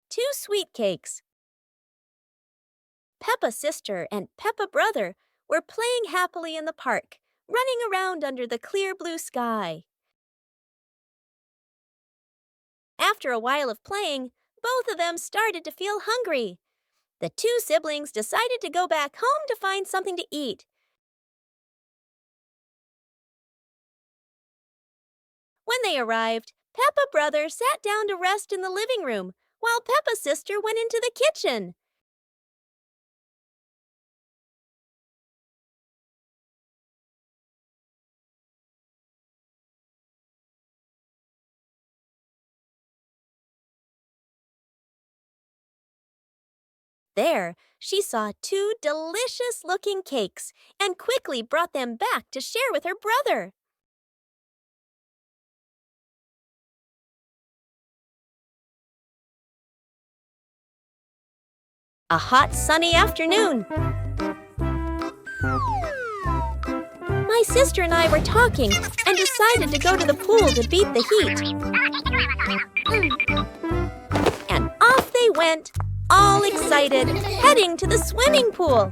2 sweet cakes. Peppa's sister and Peppa brother were playing happily in the park, running around under the clear blue sky. After a while of playing, both of them started to feel hungry. The 2 siblings decided to go back home to find something to eat. When they arrived, Peppa brother sat down to rest in the living room, while Peppa's sister went into the kitchen. There, she saw 2 delicious-looking cakes and quickly brought them back to share with her brother. A hot, sunny afternoon. My sister and I were talking and decided to go to the pool to beat the heat. And off they went, all excited, heading to the swimming pool.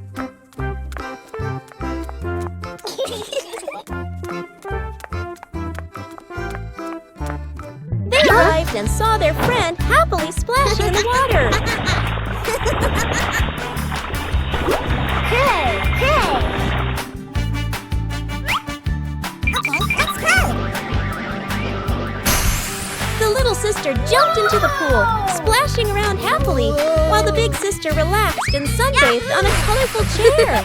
They arrived and saw their friend happily splashing in the water. Hey! Okay, let's go! The little sister jumped into the pool, splashing around happily, while the big sister relaxed and sunbathed on a colorful chair.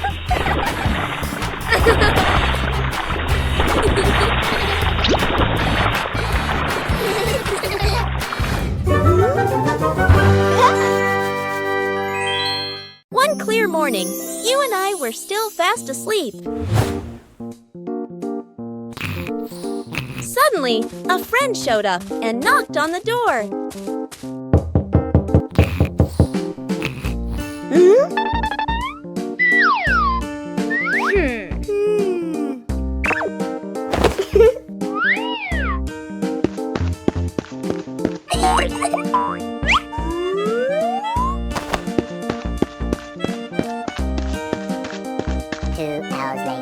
One clear morning, you and I were still fast asleep. Suddenly, a friend showed up and knocked on the door.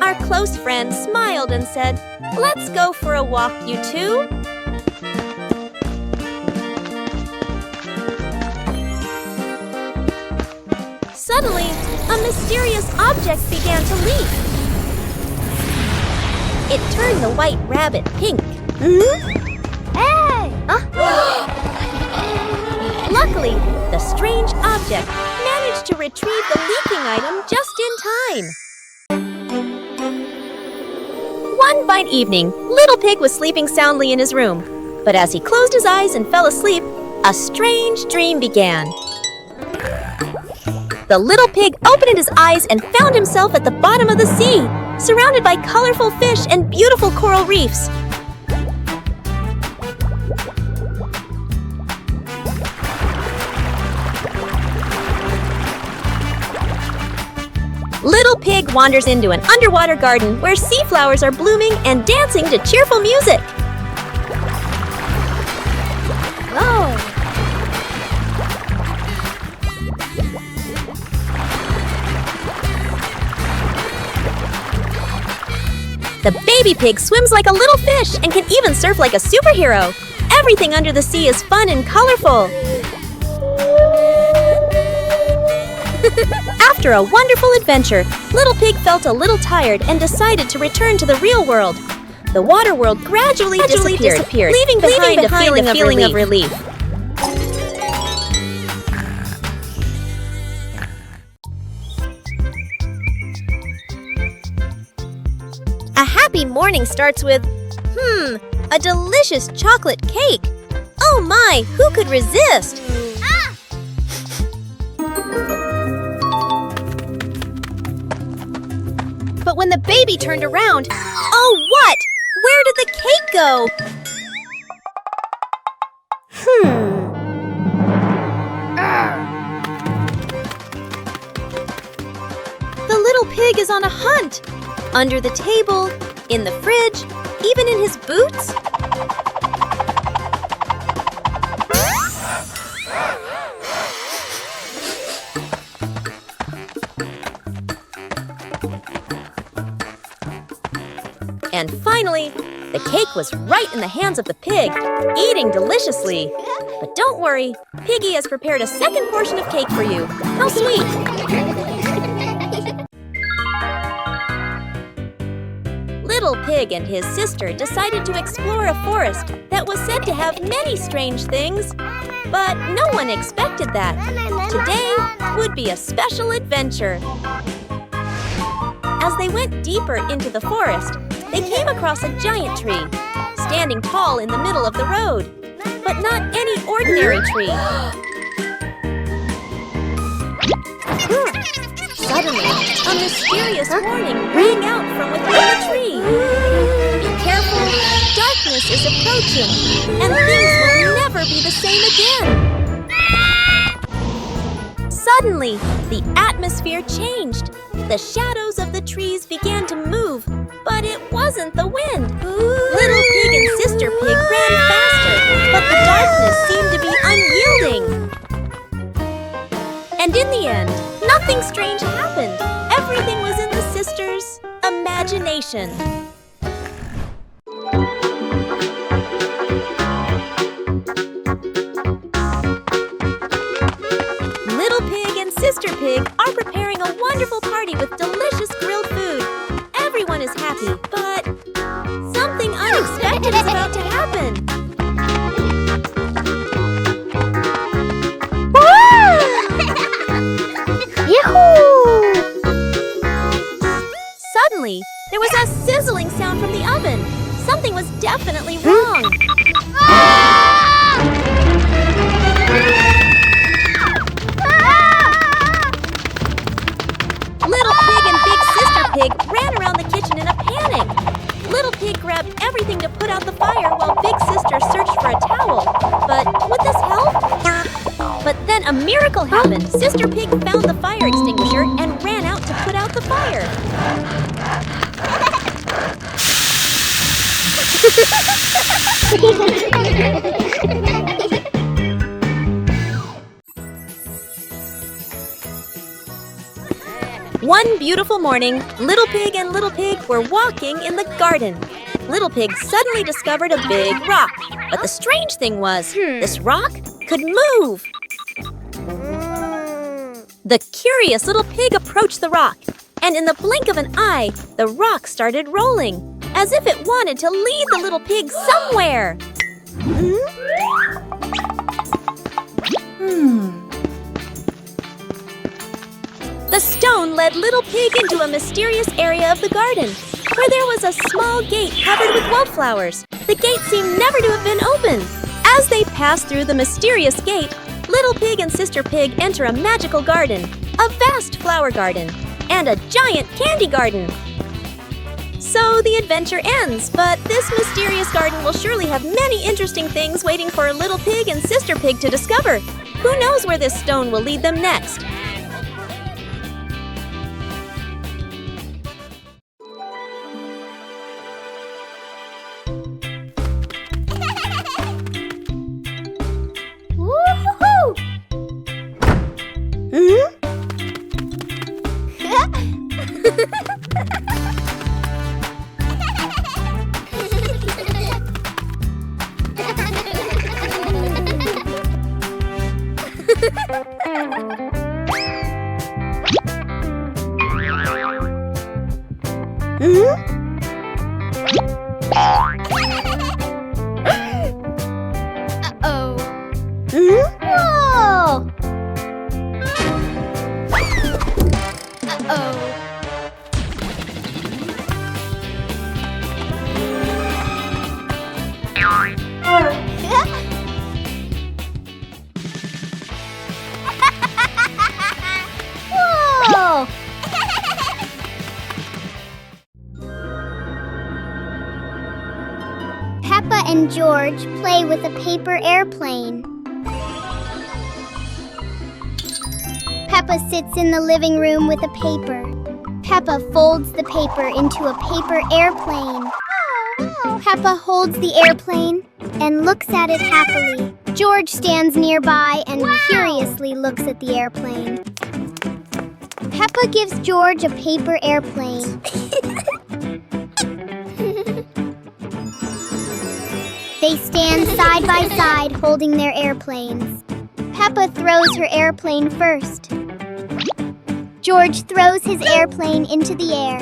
Our close friend smiled and said, "Let's go for a walk, you two." Suddenly, a mysterious object began to leak. It turned the white rabbit pink. Hey! Luckily, the strange object managed to retrieve the leaking item just in time. One fine evening, Little Pig was sleeping soundly in his room. But as he closed his eyes and fell asleep, a strange dream began. The little pig opened his eyes and found himself at the bottom of the sea, surrounded by colorful fish and beautiful coral reefs. Little Pig wanders into an underwater garden where sea flowers are blooming and dancing to cheerful music. Whoa! The baby pig swims like a little fish and can even surf like a superhero. Everything under the sea is fun and colorful. After a wonderful adventure, Little Pig felt a little tired and decided to return to the real world. The water world gradually disappeared, leaving behind a feeling of relief. A happy morning starts with, a delicious chocolate cake. Oh my, who could resist? But when the baby turned around, oh what? Where did the cake go? The little pig is on a hunt. Under the table, in the fridge, even in his boots. And finally, the cake was right in the hands of the pig, eating deliciously. But don't worry, Piggy has prepared a second portion of cake for you. How sweet! Little Pig and his sister decided to explore a forest that was said to have many strange things. But no one expected that. Today would be a special adventure. As they went deeper into the forest, they came across a giant tree, standing tall in the middle of the road. But not any ordinary tree. Suddenly, a mysterious warning rang out from within the tree. Be careful, darkness is approaching, and things will never be the same again. Suddenly, the atmosphere changed. The shadows of the trees began to move, but it wasn't the wind. Little Pig and Sister Pig ran faster, but the darkness seemed to be unyielding. And in the end, nothing strange happened. Everything was in the sisters' imagination. Little Pig and Sister Pig are preparing a wonderful party with delicious grilled food. Everyone is happy, but something unexpected is about to happen. Suddenly, there was a sizzling sound from the oven. Something was definitely wrong. Little Pig and Big Sister Pig ran around the kitchen in a panic. Little Pig grabbed everything to put out the fire while Big Sister searched for a towel. But would this help? But then a miracle happened. Sister Pig found the fire extinguisher and ran out to put out the fire. One beautiful morning, Little Pig and Little Pig were walking in the garden. Little Pig suddenly discovered a big rock. But the strange thing was, this rock could move. The curious Little Pig approached the rock, and in the blink of an eye, the rock started rolling, as if it wanted to lead the Little Pig somewhere. The stone led Little Pig into a mysterious area of the garden, where there was a small gate covered with wildflowers. The gate seemed never to have been opened. As they passed through the mysterious gate, Little Pig and Sister Pig enter a magical garden, a vast flower garden, and a giant candy garden. So the adventure ends, but this mysterious garden will surely have many interesting things waiting for Little Pig and Sister Pig to discover. Who knows where this stone will lead them next? Peppa and George play with a paper airplane. Peppa sits in the living room with a paper. Peppa folds the paper into a paper airplane. Peppa holds the airplane and looks at it happily. George stands nearby and curiously looks at the airplane. Peppa gives George a paper airplane. They stand side by side holding their airplanes. Peppa throws her airplane first. George throws his airplane into the air.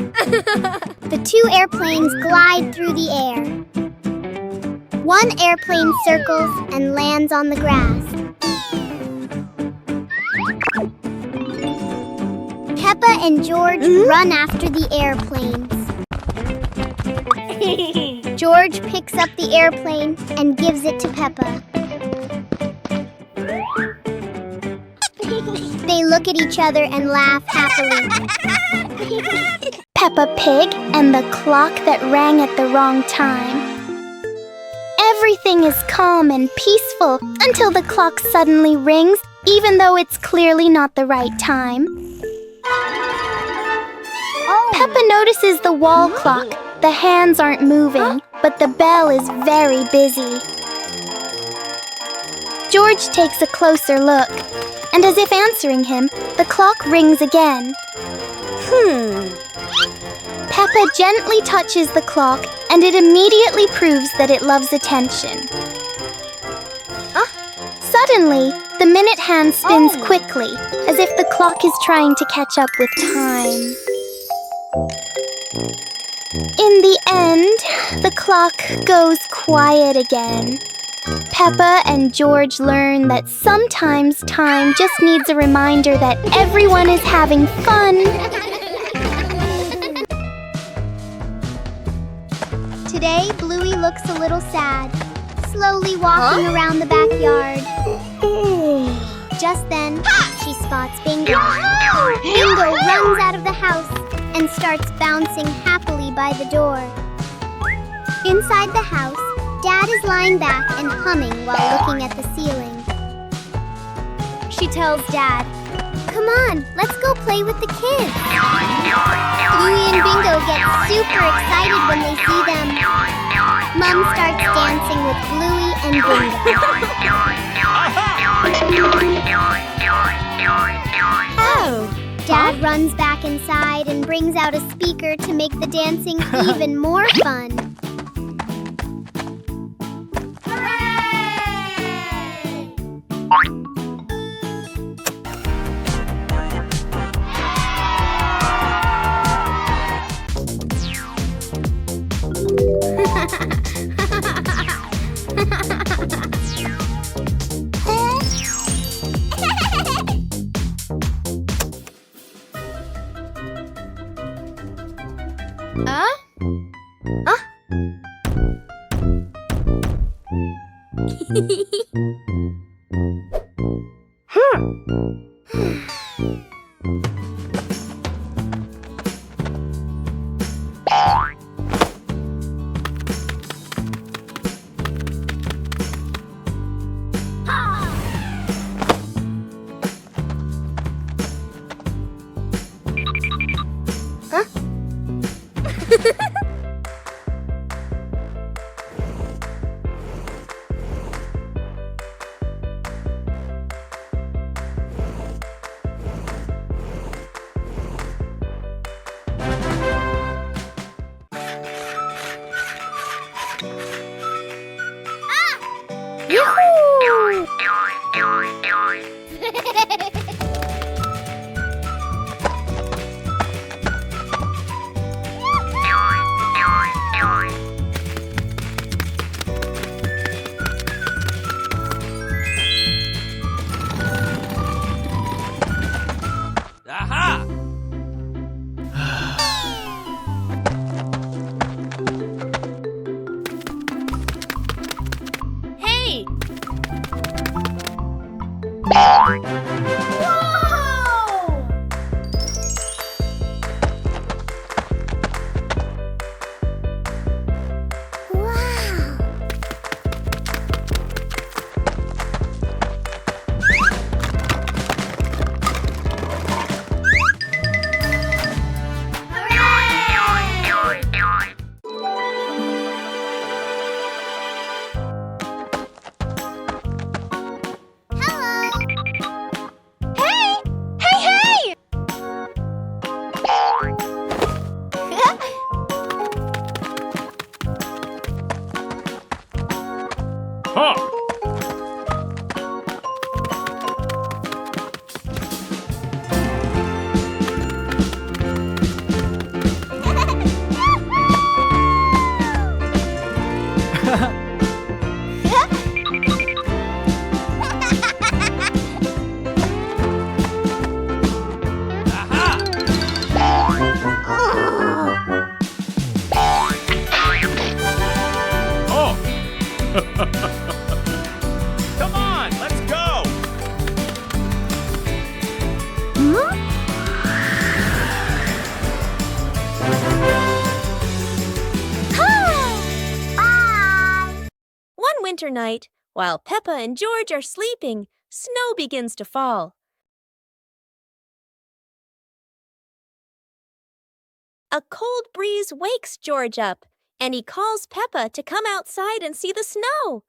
The two airplanes glide through the air. One airplane circles and lands on the grass. Peppa and George run after the airplanes. George picks up the airplane and gives it to Peppa. They look at each other and laugh happily. Peppa Pig and the clock that rang at the wrong time. Everything is calm and peaceful until the clock suddenly rings, even though it's clearly not the right time. Peppa notices the wall clock. The hands aren't moving, but the bell is very busy. George takes a closer look, and as if answering him, the clock rings again. Peppa gently touches the clock, and it immediately proves that it loves attention. Suddenly, the minute hand spins quickly, as if the clock is trying to catch up with time. In the end, the clock goes quiet again. Peppa and George learn that sometimes time just needs a reminder that everyone is having fun. Today, Bluey looks a little sad, slowly walking around the backyard. Just then, she spots Bingo. Bingo runs out of the house and starts bouncing happily by the door. Inside the house, Dad is lying back and humming while looking at the ceiling. She tells Dad, "Come on, let's go play with the kids." Bluey and Bingo get super excited when they see them. Mom starts dancing with Bluey and Bingo. Dad runs back inside and brings out a speaker to make the dancing even more fun. winter night, while Peppa and George are sleeping, snow begins to fall. A cold breeze wakes George up, and he calls Peppa to come outside and see the snow.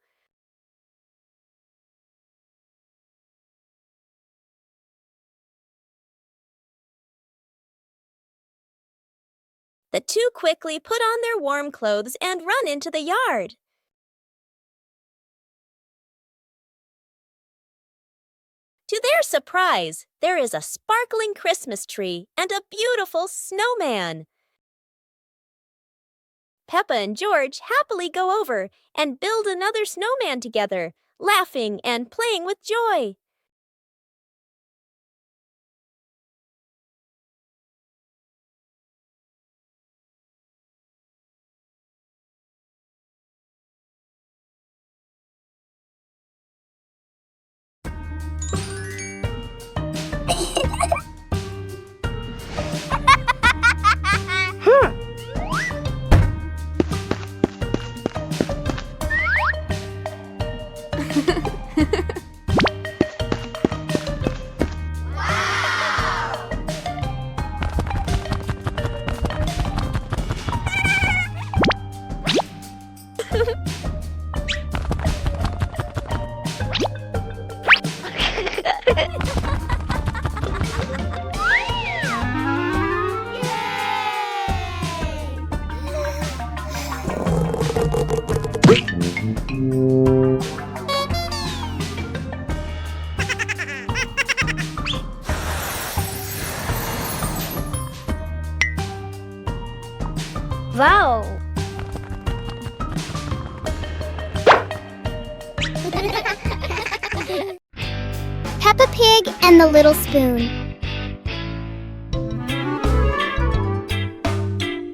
The two quickly put on their warm clothes and run into the yard. To their surprise, there is a sparkling Christmas tree and a beautiful snowman. Peppa and George happily go over and build another snowman together, laughing and playing with joy. Wow! Peppa Pig and the Little Spoon.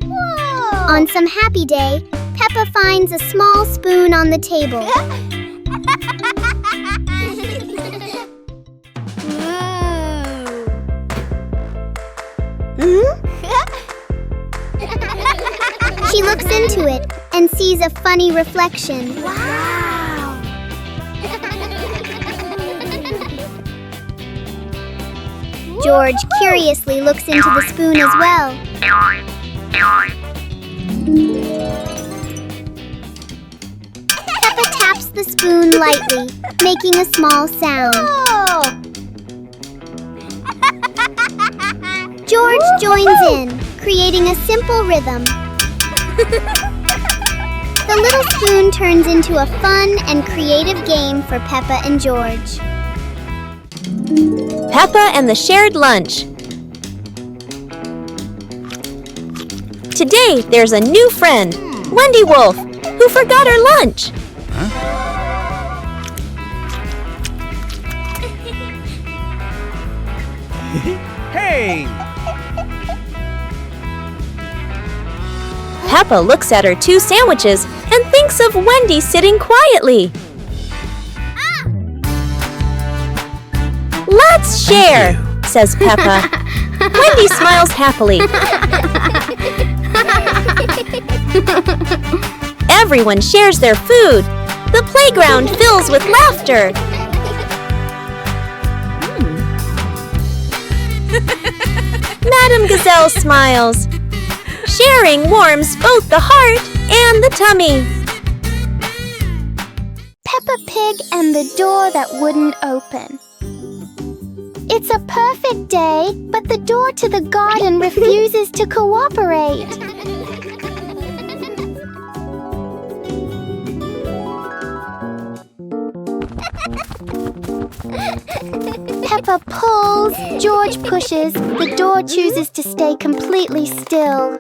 Whoa. On some happy day, Peppa finds a small spoon on the table. She looks into it and sees a funny reflection. Wow! George curiously looks into the spoon as well. Peppa taps the spoon lightly, making a small sound. George joins in, creating a simple rhythm. The little spoon turns into a fun and creative game for Peppa and George. Peppa and the shared lunch. Today, there's a new friend, Wendy Wolf, who forgot her lunch. Hey! Peppa looks at her 2 sandwiches and thinks of Wendy sitting quietly. Let's share, says Peppa. Wendy smiles happily. Everyone shares their food. The playground fills with laughter. Madame Gazelle smiles. Sharing warms both the heart and the tummy. Peppa Pig and the door that wouldn't open. It's a perfect day, but the door to the garden refuses to cooperate. Peppa pulls, George pushes, the door chooses to stay completely still.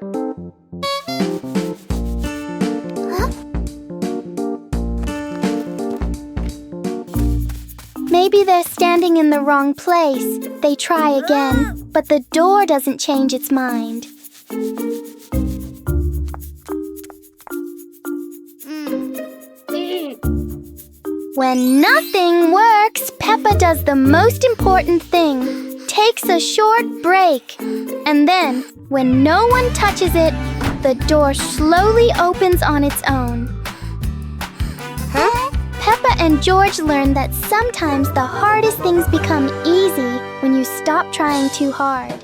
Maybe they're standing in the wrong place. They try again, but the door doesn't change its mind. When nothing works, Peppa does the most important thing, takes a short break. And then, when no one touches it, the door slowly opens on its own. Peppa and George learned that sometimes the hardest things become easy when you stop trying too hard.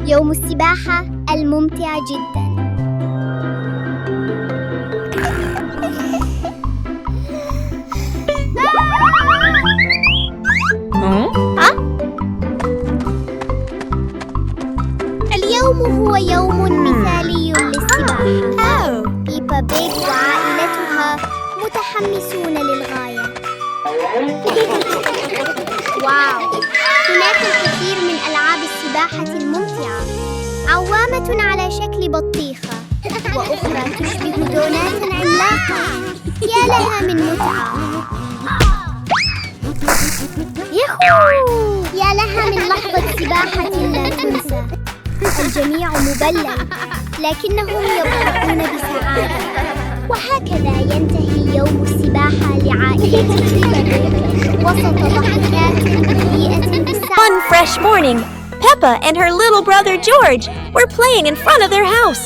يوم السباحة الممتع جدا. اليوم هو يوم مثالي للسباحة. بيبا بيج وعائلتها متحمسون للغاية. واو! هناك الكثير من ألعاب السباحة الممتعة. عوامة على شكل بطيخة، وأخرى تشبه دونات عملاقة. يا لها من متعة! ياهو! يا لها من لحظة سباحة لا تنسى. الجميع مبلل، لكنهم يضحكون بسعادة. وهكذا ينتهي يوم السباحة لعائلة بيبا وسط ضحكات مليئة بالسعادة. One fresh morning, Peppa and her little brother George were playing in front of their house.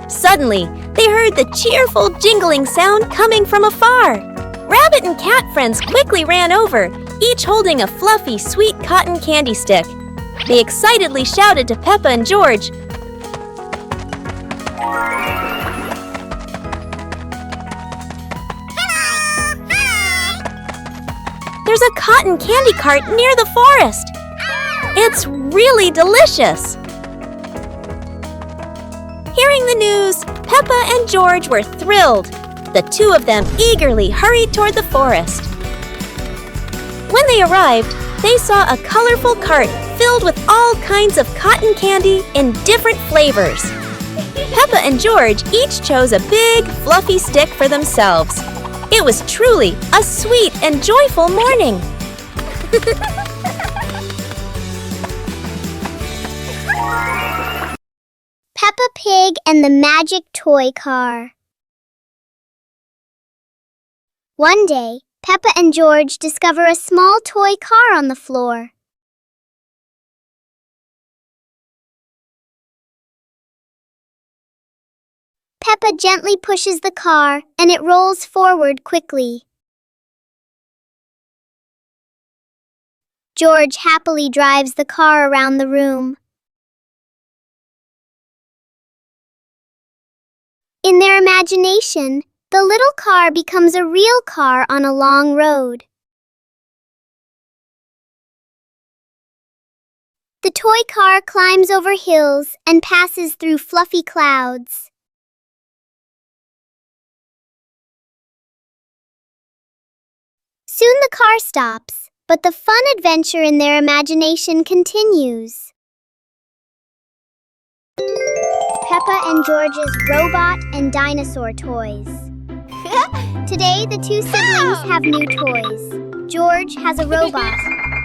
Suddenly, they heard the cheerful jingling sound coming from afar. Rabbit and cat friends quickly ran over, each holding a fluffy, sweet cotton candy stick. They excitedly shouted to Peppa and George, "There's a cotton candy cart near the forest. It's really delicious." Hearing the news, Peppa and George were thrilled. The two of them eagerly hurried toward the forest. When they arrived, they saw a colorful cart filled with all kinds of cotton candy in different flavors. Peppa and George each chose a big, fluffy stick for themselves. It was truly a sweet and joyful morning. Peppa Pig and the Magic Toy Car. One day, Peppa and George discover a small toy car on the floor. Peppa gently pushes the car and it rolls forward quickly. George happily drives the car around the room. In their imagination, the little car becomes a real car on a long road. The toy car climbs over hills and passes through fluffy clouds. Soon the car stops, but the fun adventure in their imagination continues. Peppa and George's robot and dinosaur toys. Today, the two siblings have new toys. George has a robot,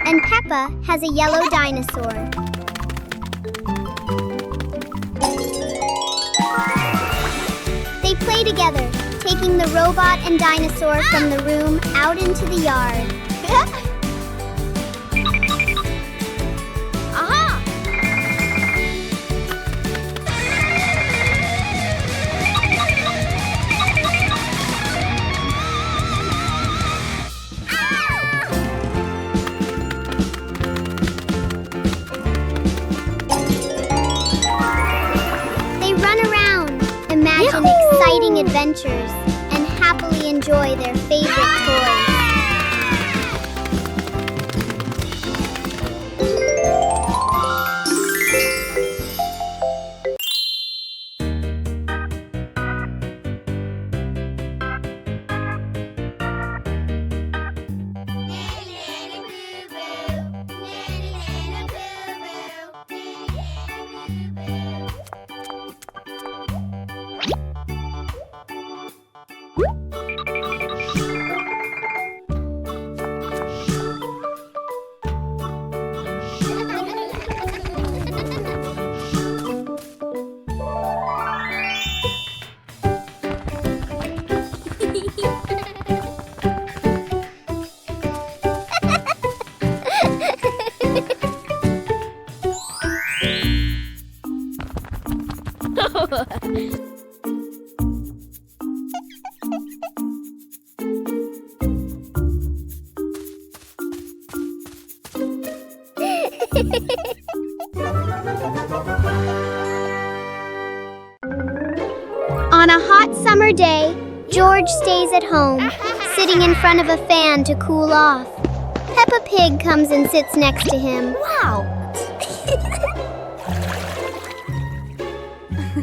and Peppa has a yellow dinosaur. They play together, taking the robot and dinosaur from the room out into the yard. Imagine exciting adventures and happily enjoy their favorite toys. On a hot summer day, George stays at home, sitting in front of a fan to cool off. Peppa Pig comes and sits next to him. Wow!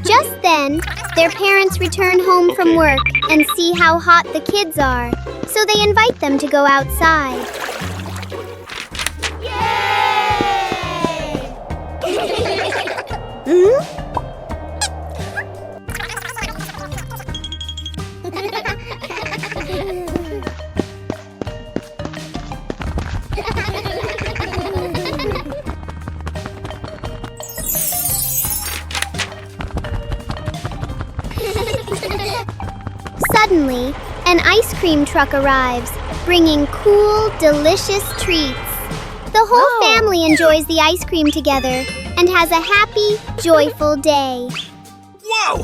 Just then, their parents return home from work and see how hot the kids are, so they invite them to go outside. Suddenly, an ice cream truck arrives, bringing cool, delicious treats. The whole family enjoys the ice cream together and has a happy, joyful day. Whoa!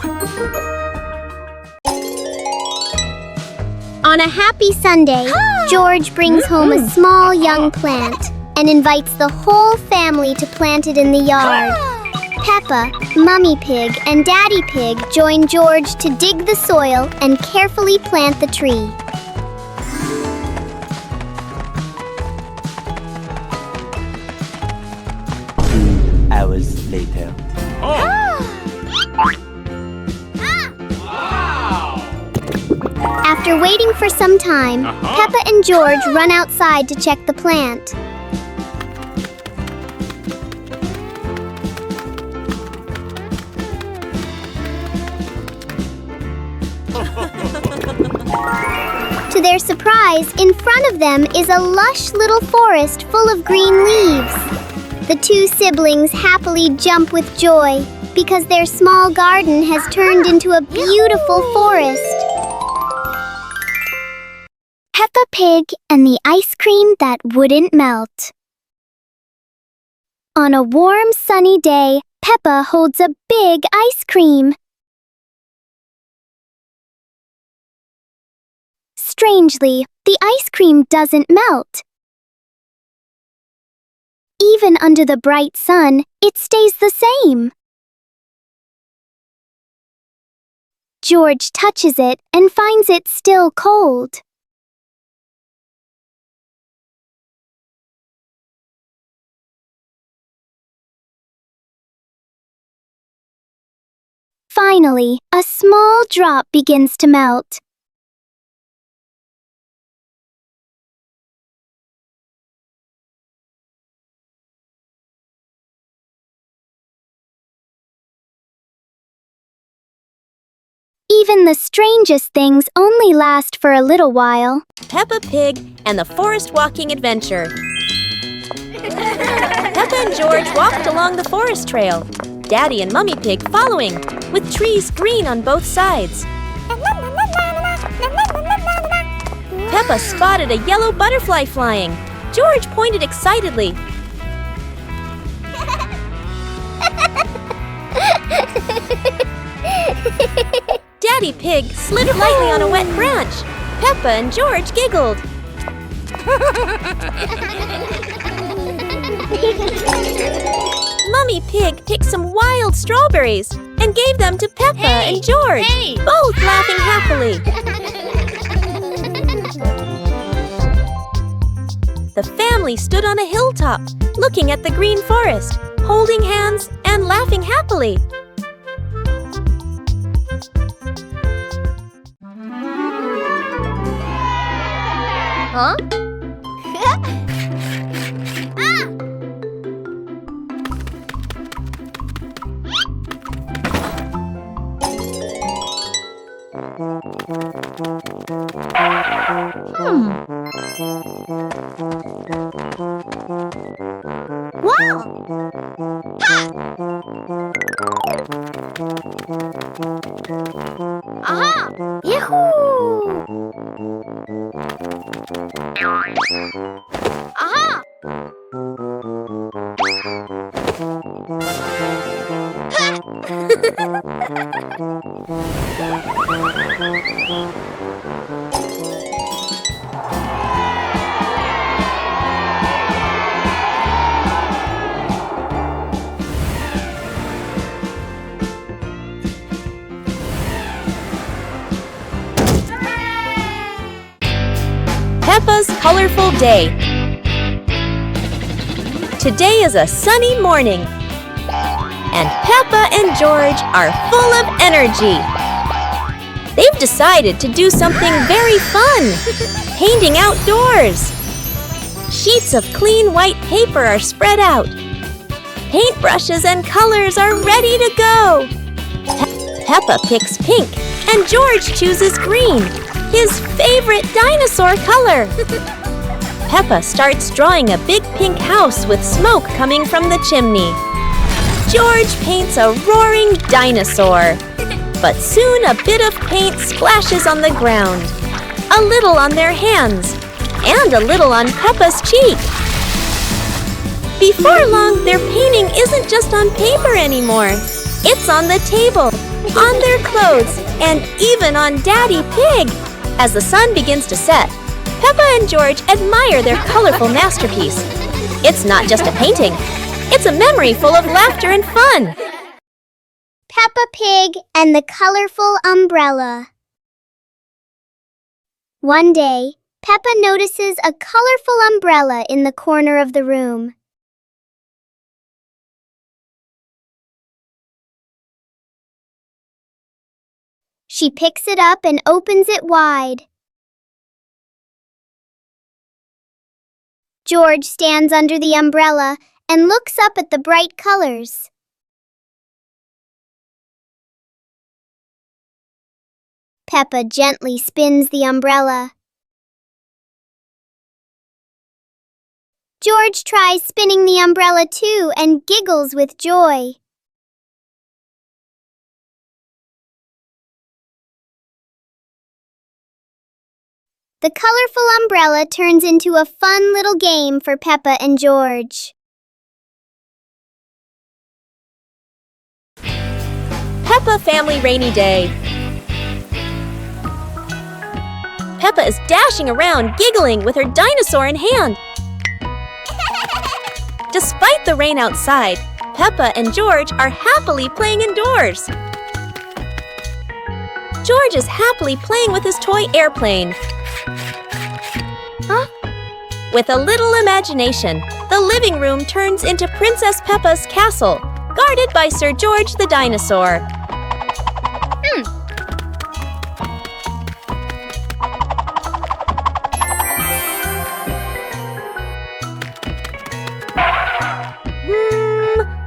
On a happy Sunday, George brings home a small young plant and invites the whole family to plant it in the yard. Peppa, Mummy Pig, and Daddy Pig join George to dig the soil and carefully plant the tree. 2 hours later. After waiting for some time, Peppa and George run outside to check the plant. To their surprise, in front of them is a lush little forest full of green leaves. The two siblings happily jump with joy because their small garden has turned into a beautiful forest. Peppa Pig and the ice cream that wouldn't melt. On a warm, sunny day, Peppa holds a big ice cream. Strangely, the ice cream doesn't melt. Even under the bright sun, it stays the same. George touches it and finds it still cold. Finally, a small drop begins to melt. Even the strangest things only last for a little while. Peppa Pig and the Forest Walking Adventure. Peppa and George walked along the forest trail, Daddy and Mummy Pig following, with trees green on both sides. Peppa spotted a yellow butterfly flying. George pointed excitedly. Daddy Pig slid lightly on a wet branch. Peppa and George giggled. Mummy Pig picked some wild strawberries. and gave them to Peppa and George, both laughing happily. The family stood on a hilltop, looking at the green forest, holding hands and laughing happily. Huh? Wow! Aha! Yahoo! Aha! Peppa's colorful day. Today is a sunny morning, and Peppa and George are full of energy. They've decided to do something very fun, painting outdoors. Sheets of clean white paper are spread out. Paintbrushes and colors are ready to go. Peppa picks pink, and George chooses green, his favorite dinosaur color. Peppa starts drawing a big pink house with smoke coming from the chimney. George paints a roaring dinosaur. But soon a bit of paint splashes on the ground. A little on their hands, and a little on Peppa's cheek. Before long, their painting isn't just on paper anymore. It's on the table, on their clothes, and even on Daddy Pig. As the sun begins to set, Peppa and George admire their colorful masterpiece. It's not just a painting. It's a memory full of laughter and fun. Peppa Pig and the colorful umbrella. One day, Peppa notices a colorful umbrella in the corner of the room. She picks it up and opens it wide. George stands under the umbrella and looks up at the bright colors. Peppa gently spins the umbrella. George tries spinning the umbrella too and giggles with joy. The colorful umbrella turns into a fun little game for Peppa and George. Peppa Family Rainy Day. Peppa is dashing around, giggling with her dinosaur in hand. Despite the rain outside, Peppa and George are happily playing indoors. George is happily playing with his toy airplane. With a little imagination, the living room turns into Princess Peppa's castle, guarded by Sir George the dinosaur.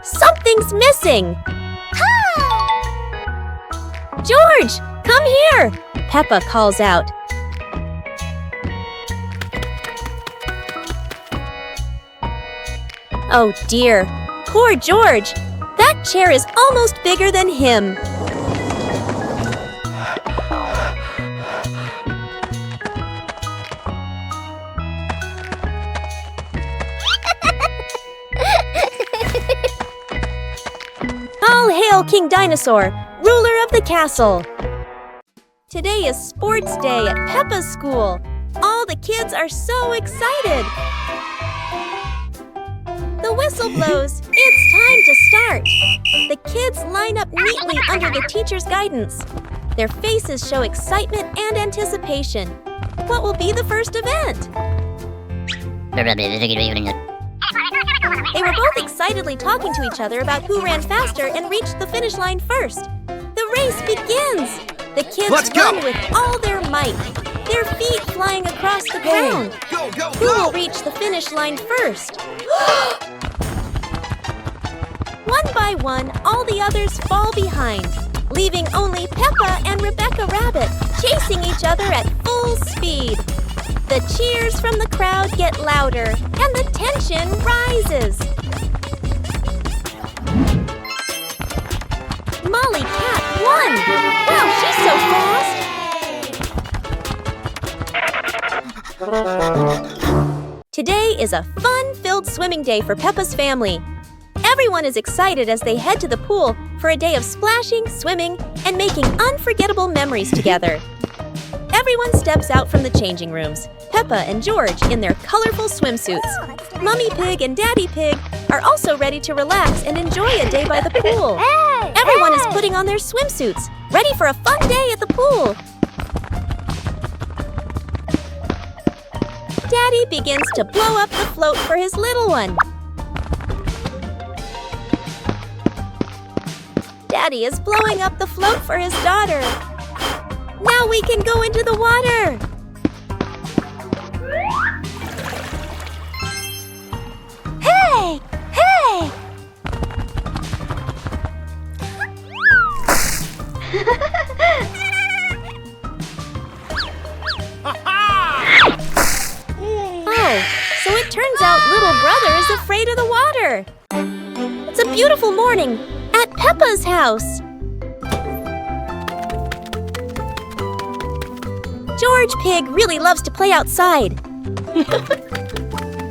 Something's missing. George, come here, Peppa calls out. Oh dear, poor George. That chair is almost bigger than him. All hail King Dinosaur, ruler of the castle. Today is sports day at Peppa's school. All the kids are so excited. The the whistle blows, it's time to start. The kids line up neatly under the teacher's guidance. Their faces show excitement and anticipation. What will be the first event? They were both excitedly talking to each other about who ran faster and reached the finish line first. The race begins! The kids run with all their might, their feet flying across the ground. Who will reach the finish line first? One by one, all the others fall behind, leaving only Peppa and Rebecca Rabbit chasing each other at full speed. The cheers from the crowd get louder, and the tension rises. Molly Cat won! Wow, she's so fast! Today is a fun-filled swimming day for Peppa's family. Everyone is excited as they head to the pool for a day of splashing, swimming, and making unforgettable memories together. Everyone steps out from the changing rooms, Peppa and George in their colorful swimsuits. Mummy Pig and Daddy Pig are also ready to relax and enjoy a day by the pool. Everyone is putting on their swimsuits, ready for a fun day at the pool. Daddy begins to blow up the float for his little one. Daddy is blowing up the float for his daughter. Now we can go into the water! Hey! Hey! Oh, so it turns out little brother is afraid of the water. It's a beautiful morning at Peppa's house. George Pig really loves to play outside.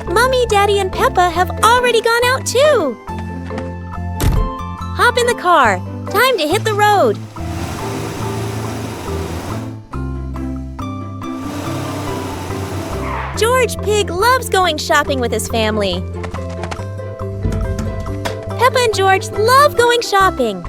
Mummy, Daddy, and Peppa have already gone out too. Hop in the car. Time to hit the road. George Pig loves going shopping with his family. Peppa and George love going shopping.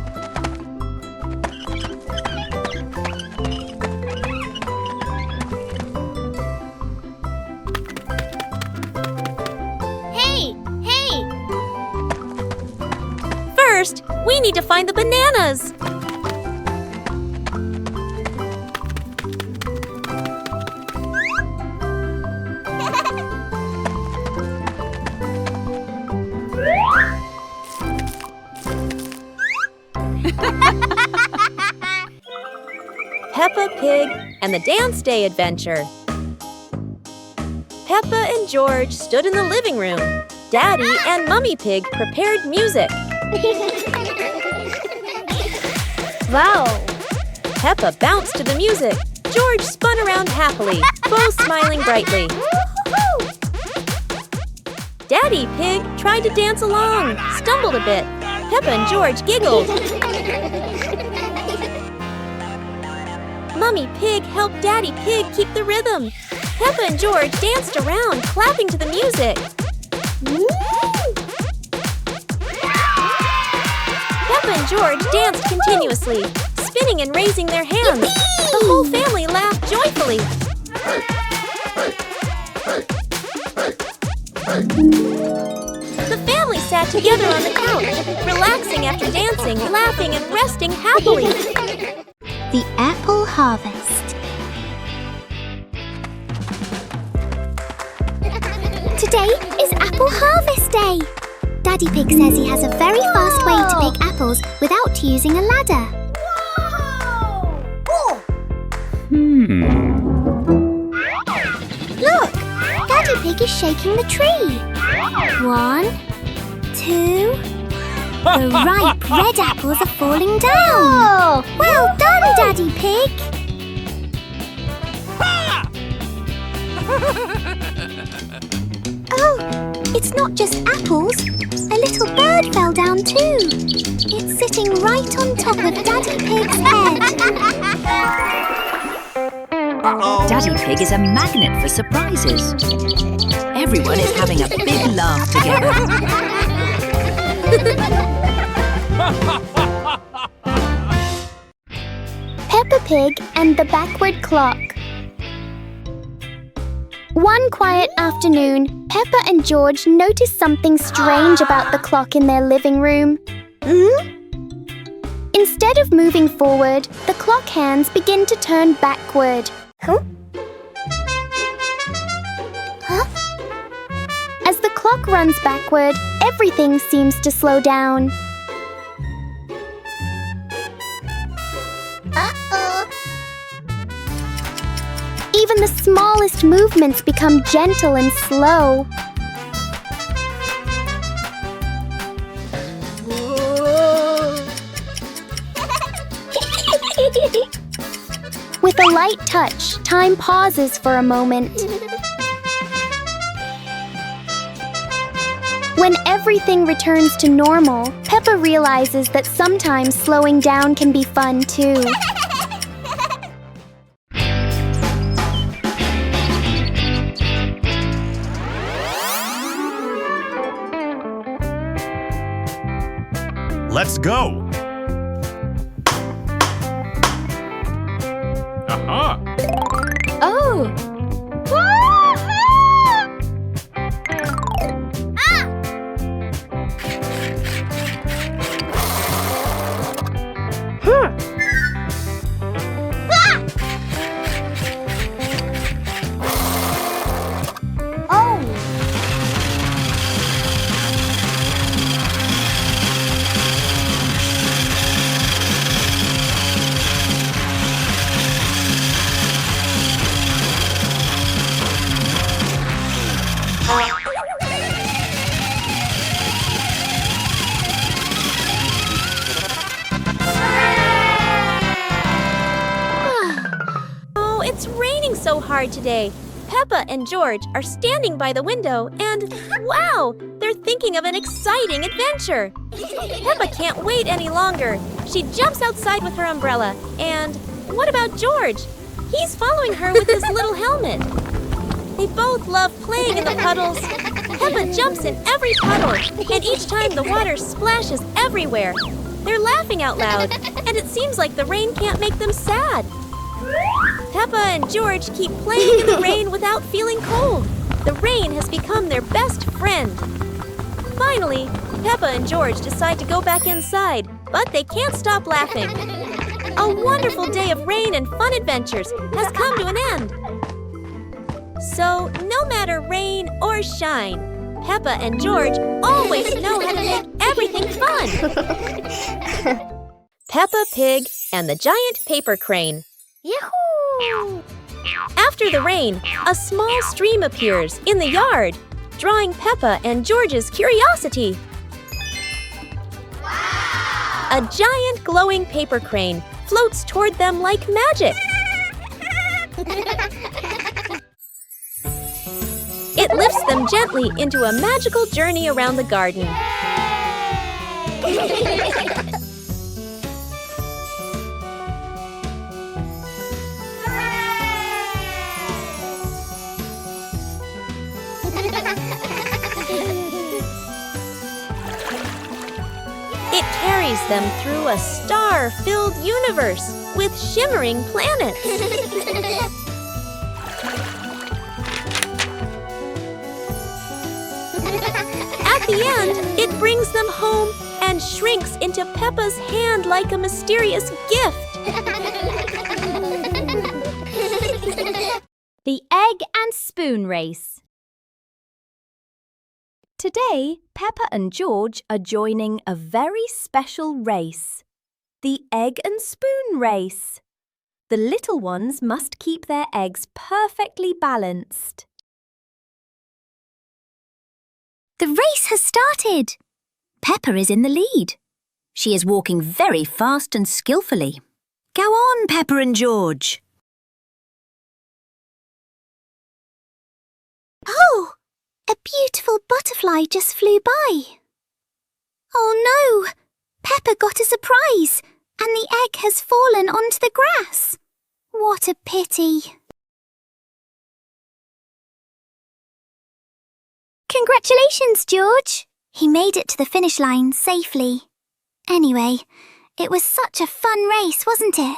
First, we need to find the bananas. Peppa Pig and the Dance Day Adventure. Peppa and George stood in the living room. Daddy and Mummy Pig prepared music. Wow! Peppa bounced to the music. George spun around happily, both smiling brightly. Daddy Pig tried to dance along, stumbled a bit. Peppa and George giggled. Mummy Pig helped Daddy Pig keep the rhythm. Peppa and George danced around, clapping to the music. Peppa and George danced continuously, spinning and raising their hands. The whole family laughed joyfully. The family sat together on the couch, relaxing after dancing, laughing, and resting happily. The apple harvest. Today is Apple Harvest Day. Daddy Pig says he has a very fast way to pick apples without using a ladder. Look! Daddy Pig is shaking the tree. 1, 2... The ripe red apples are falling down. Well done, Daddy Pig. Oh, it's not just apples. A little bird fell down too. It's sitting right on top of Daddy Pig's head. Daddy Pig is a magnet for surprises. Everyone is having a big laugh together. Pig and the Backward Clock. One quiet afternoon, Peppa and George noticed something strange about the clock in their living room. Instead of moving forward, the clock hands begin to turn backward. As the clock runs backward, everything seems to slow down. Even the smallest movements become gentle and slow. With a light touch, time pauses for a moment. When everything returns to normal, Peppa realizes that sometimes slowing down can be fun too. Let's go! Aha! Oh! Oh, it's raining so hard today. Peppa and George are standing by the window and, wow, they're thinking of an exciting adventure. Peppa can't wait any longer. She jumps outside with her umbrella. And what about George? He's following her with his little helmet. They both love playing in the puddles. Peppa jumps in every puddle, and each time the water splashes everywhere. They're laughing out loud, and it seems like the rain can't make them sad. Peppa and George keep playing in the rain without feeling cold. The rain has become their best friend. Finally, Peppa and George decide to go back inside, but they can't stop laughing. A wonderful day of rain and fun adventures has come to an end. So, no matter rain or shine, Peppa and George always know how to make everything fun. Peppa Pig and the Giant Paper Crane. Yahoo! After the rain, a small stream appears in the yard, drawing Peppa and George's curiosity. Wow! A giant glowing paper crane floats toward them like magic. It lifts them gently into a magical journey around the garden. It carries them through a star-filled universe with shimmering planets. At the end, it brings them home and shrinks into Peppa's hand like a mysterious gift. The Egg and Spoon Race. Today, Peppa and George are joining a very special race. The Egg and Spoon Race. The little ones must keep their eggs perfectly balanced. The race has started. Peppa is in the lead. She is walking very fast and skillfully. Go on, Peppa and George. Oh! A beautiful butterfly just flew by. Oh no! Peppa got a surprise, and the egg has fallen onto the grass. What a pity. Congratulations, George! He made it to the finish line safely. Anyway, it was such a fun race, wasn't it?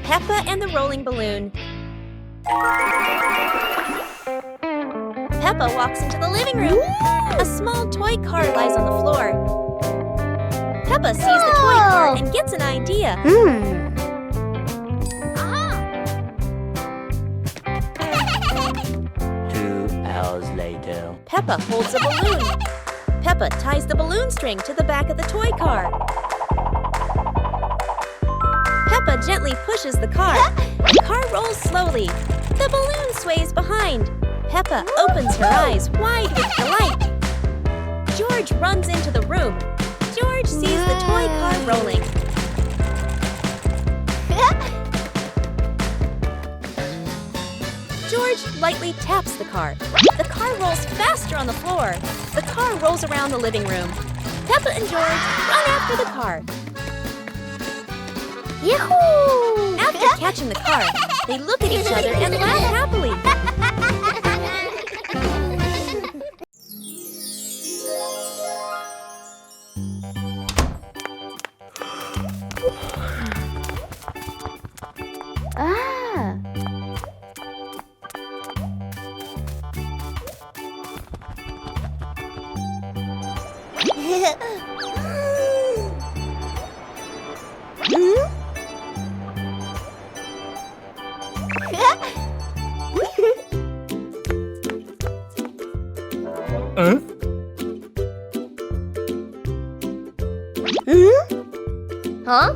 Peppa and the rolling balloon. Peppa walks into the living room. A small toy car lies on the floor. Peppa sees the toy car and gets an idea. 2 hours later. Peppa holds a balloon. Peppa ties the balloon string to the back of the toy car. Peppa gently pushes the car. The car rolls slowly. The balloon sways behind. Peppa opens her eyes wide with delight. George runs into the room. George sees the toy car rolling. George lightly taps the car. The car rolls faster on the floor. The car rolls around the living room. Peppa and George run after the car. Yahoo! After catching the car, they look at each other and laugh happily. Huh?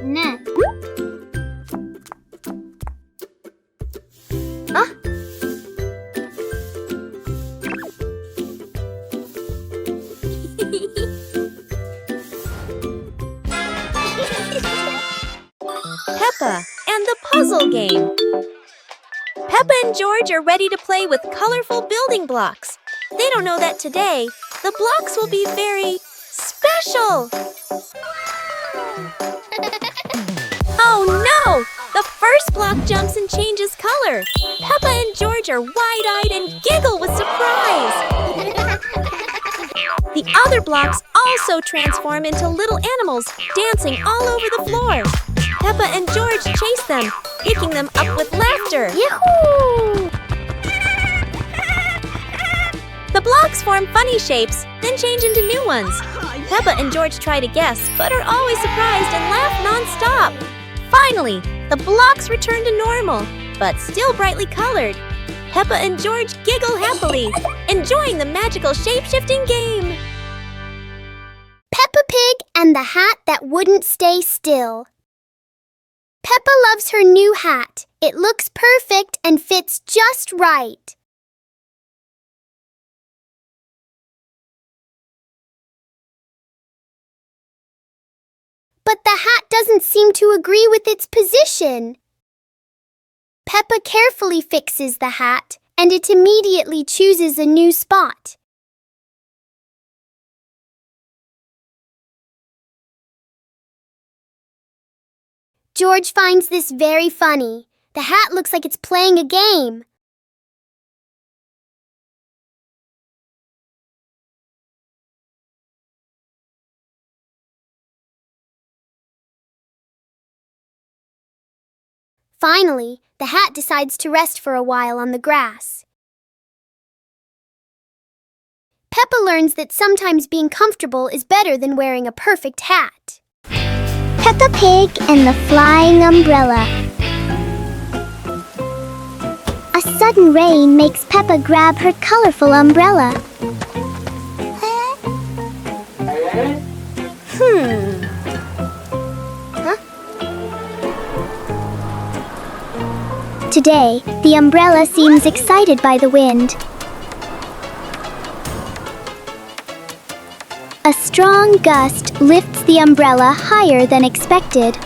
Nah. Huh? Peppa and the puzzle game. Peppa and George are ready to play with colorful building blocks. They don't know that today, the blocks will be very special. Oh no! The first block jumps and changes color. Peppa and George are wide-eyed and giggle with surprise. The other blocks also transform into little animals, dancing all over the floor. Peppa and George chase them, picking them up with laughter. Yahoo! The blocks form funny shapes, then change into new ones. Peppa and George try to guess, but are always surprised and laugh non-stop. Finally, the blocks return to normal, but still brightly colored. Peppa and George giggle happily, enjoying the magical shape-shifting game. Peppa Pig and the hat that wouldn't stay still. Peppa loves her new hat. It looks perfect and fits just right. But the hat doesn't seem to agree with its position. Peppa carefully fixes the hat, and it immediately chooses a new spot. George finds this very funny. The hat looks like it's playing a game. Finally, the hat decides to rest for a while on the grass. Peppa learns that sometimes being comfortable is better than wearing a perfect hat. Peppa Pig and the Flying Umbrella. A sudden rain makes Peppa grab her colorful umbrella. Today, the umbrella seems excited by the wind. A strong gust lifts the umbrella higher than expected.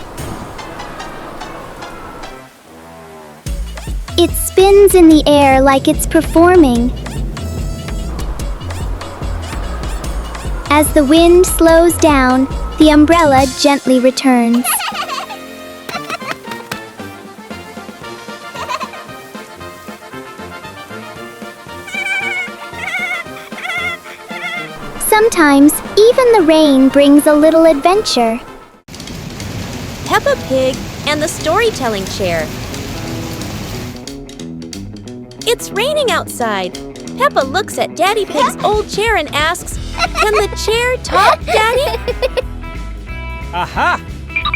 It spins in the air like it's performing. As the wind slows down, the umbrella gently returns. Sometimes, even the rain brings a little adventure. Peppa Pig and the storytelling chair. It's raining outside. Peppa looks at Daddy Pig's old chair and asks, "Can the chair talk, Daddy?" Aha!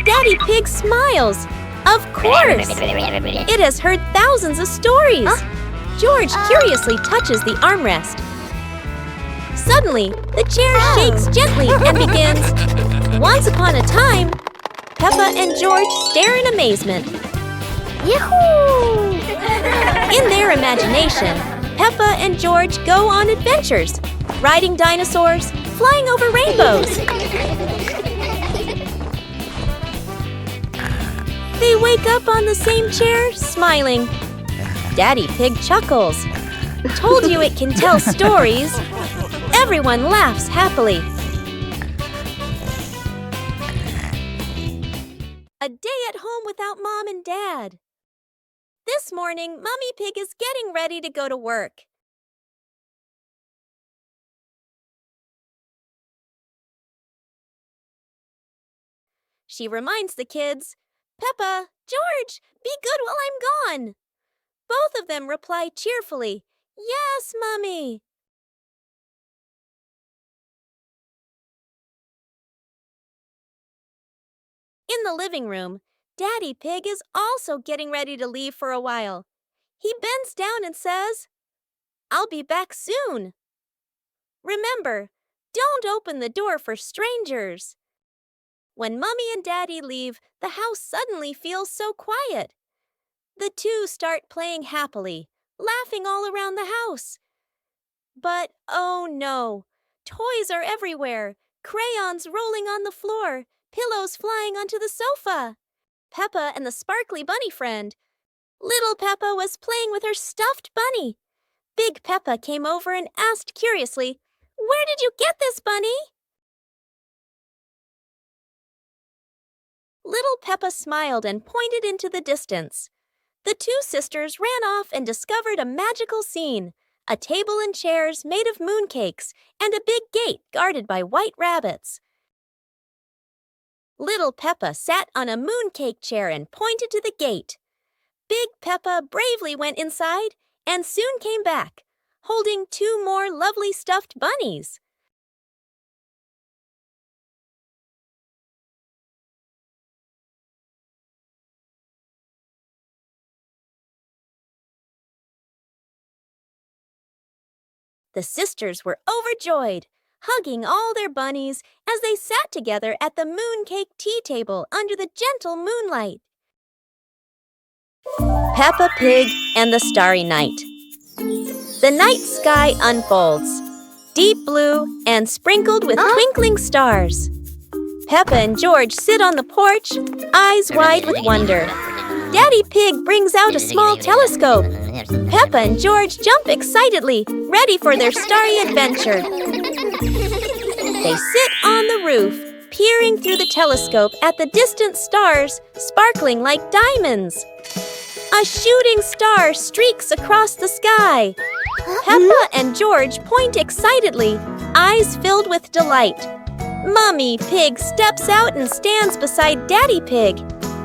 Daddy Pig smiles. Of course! It has heard thousands of stories. George curiously touches the armrest. Suddenly, the chair shakes gently and begins, "Once upon a time." Peppa and George stare in amazement. Yahoo! In their imagination, Peppa and George go on adventures, riding dinosaurs, flying over rainbows. They wake up on the same chair, smiling. Daddy Pig chuckles. "Told you it can tell stories." Everyone laughs happily. A day at home without Mom and Dad. This morning, Mummy Pig is getting ready to go to work. She reminds the kids, "Peppa, George, be good while I'm gone." Both of them reply cheerfully, "Yes, Mummy." In the living room, Daddy Pig is also getting ready to leave for a while. He bends down and says, "I'll be back soon." Remember, don't open the door for strangers. When Mummy and Daddy leave, the house suddenly feels so quiet. The two start playing happily, laughing all around the house. But oh no, toys are everywhere, crayons rolling on the floor, pillows flying onto the sofa. Peppa and the sparkly bunny friend. Little Peppa was playing with her stuffed bunny. Big Peppa came over and asked curiously, "Where did you get this bunny?" Little Peppa smiled and pointed into the distance. The two sisters ran off and discovered a magical scene, a table and chairs made of mooncakes and a big gate guarded by white rabbits. Little Peppa sat on a mooncake chair and pointed to the gate. Big Peppa bravely went inside and soon came back, holding two more lovely stuffed bunnies. The sisters were overjoyed, hugging all their bunnies as they sat together at the mooncake tea table under the gentle moonlight. Peppa Pig and the Starry Night. The night sky unfolds, deep blue and sprinkled with twinkling stars. Peppa and George sit on the porch, eyes wide with wonder. Daddy Pig brings out a small telescope. Peppa and George jump excitedly, ready for their starry adventure. They sit on the roof, peering through the telescope at the distant stars, sparkling like diamonds. A shooting star streaks across the sky. Peppa and George point excitedly, eyes filled with delight. Mummy Pig steps out and stands beside Daddy Pig.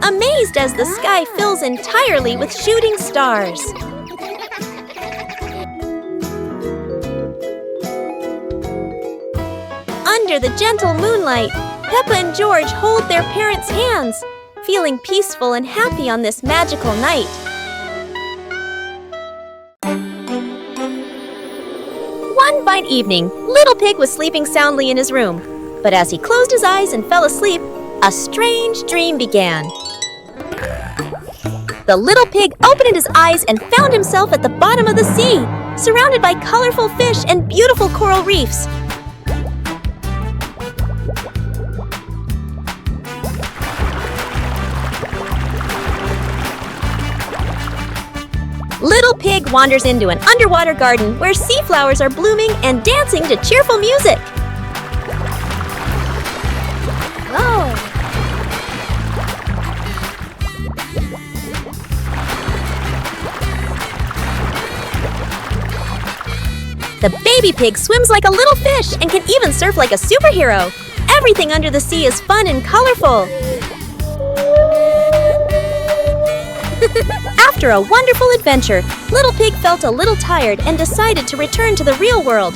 amazed as the sky fills entirely with shooting stars. Under the gentle moonlight, Peppa and George hold their parents' hands, feeling peaceful and happy on this magical night. One fine evening, Little Pig was sleeping soundly in his room. But as he closed his eyes and fell asleep, a strange dream began. The little pig opened his eyes and found himself at the bottom of the sea, surrounded by colorful fish and beautiful coral reefs. Little Pig wanders into an underwater garden where sea flowers are blooming and dancing to cheerful music. Whoa! The baby pig swims like a little fish and can even surf like a superhero. Everything under the sea is fun and colorful. After a wonderful adventure, Little Pig felt a little tired and decided to return to the real world.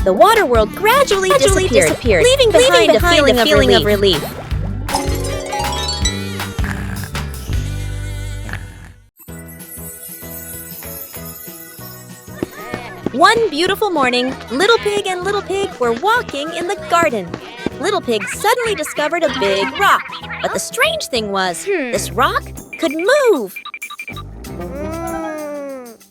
The water world gradually disappeared, leaving behind a feeling of relief. One beautiful morning, Little Pig and Little Pig were walking in the garden. Little Pig suddenly discovered a big rock. But the strange thing was, this rock could move.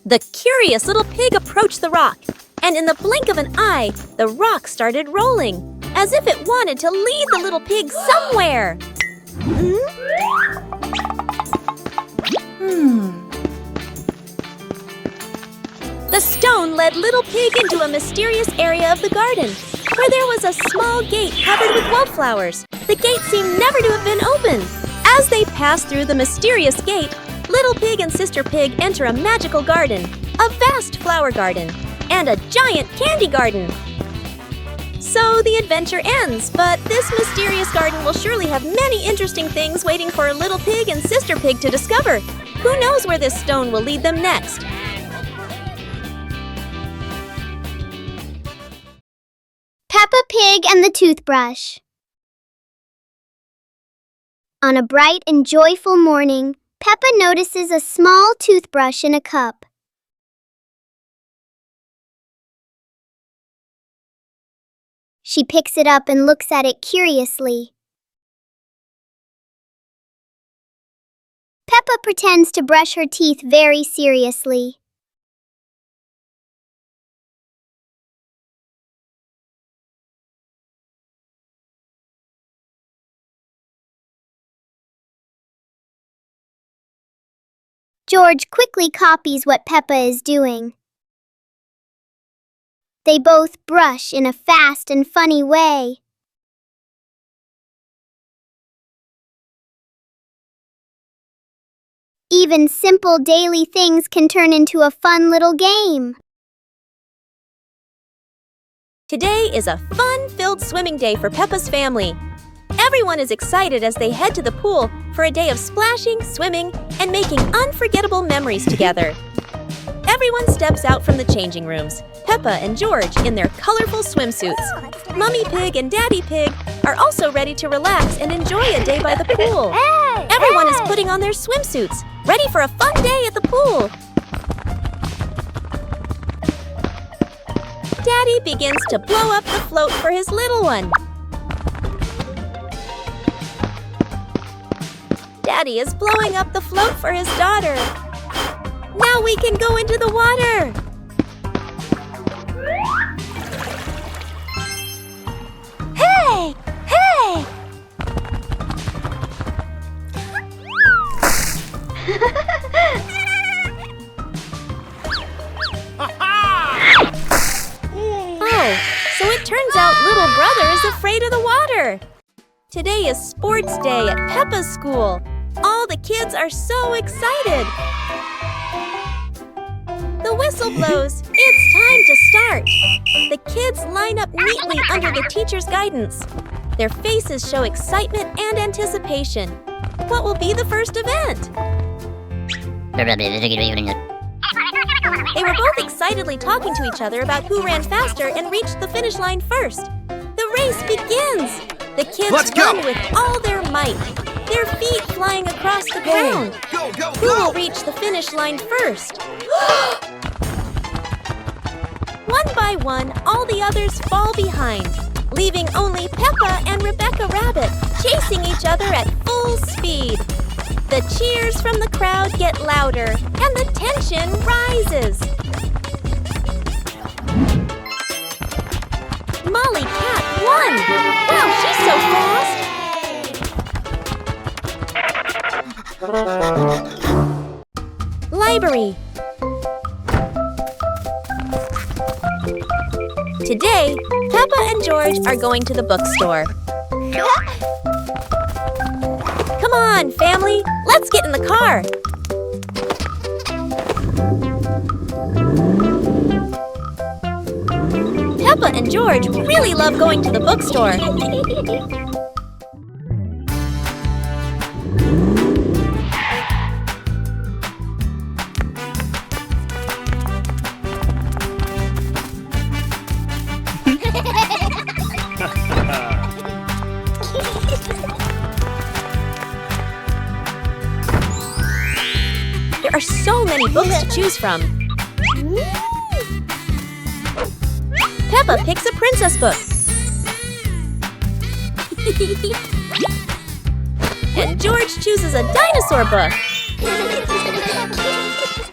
The curious little pig approached the rock, and in the blink of an eye, the rock started rolling, as if it wanted to lead the little pig somewhere. The stone led Little Pig into a mysterious area of the garden, where there was a small gate covered with wildflowers. The gate seemed never to have been opened. As they passed through the mysterious gate, Little Pig and Sister Pig enter a magical garden, a vast flower garden, and a giant candy garden. So the adventure ends, but this mysterious garden will surely have many interesting things waiting for Little Pig and Sister Pig to discover. Who knows where this stone will lead them next? Peppa Pig and the Toothbrush. On a bright and joyful morning, Peppa notices a small toothbrush in a cup. She picks it up and looks at it curiously. Peppa pretends to brush her teeth very seriously. George quickly copies what Peppa is doing. They both brush in a fast and funny way. Even simple daily things can turn into a fun little game. Today is a fun-filled swimming day for Peppa's family. Everyone is excited as they head to the pool for a day of splashing, swimming, and making unforgettable memories together. Everyone steps out from the changing rooms, Peppa and George in their colorful swimsuits. Mummy Pig and Daddy Pig are also ready to relax and enjoy a day by the pool. Everyone is putting on their swimsuits, ready for a fun day at the pool. Daddy begins to blow up the float for his little one. Daddy is blowing up the float for his daughter. Now we can go into the water. Hey! Hey! Oh, so it turns out little brother is afraid of the water. Today is sports day at Peppa's school. All the kids are so excited. The whistle blows. It's time to start. The kids line up neatly under the teacher's guidance. Their faces show excitement and anticipation. What will be the first event? They were both excitedly talking to each other about who ran faster and reached the finish line first. The race begins! The kids run with all their might, their feet flying across the ground. Who will reach the finish line first? One by one, all the others fall behind, leaving only Peppa and Rebecca Rabbit chasing each other at full speed. The cheers from the crowd get louder, and the tension rises. Molly Cat won! Wow, she's so fast! Library. Today, Peppa and George are going to the bookstore. Come on, family, let's get in the car. Peppa and George really love going to the bookstore. There are so many books to choose from. Peppa picks a princess book. And George chooses a dinosaur book.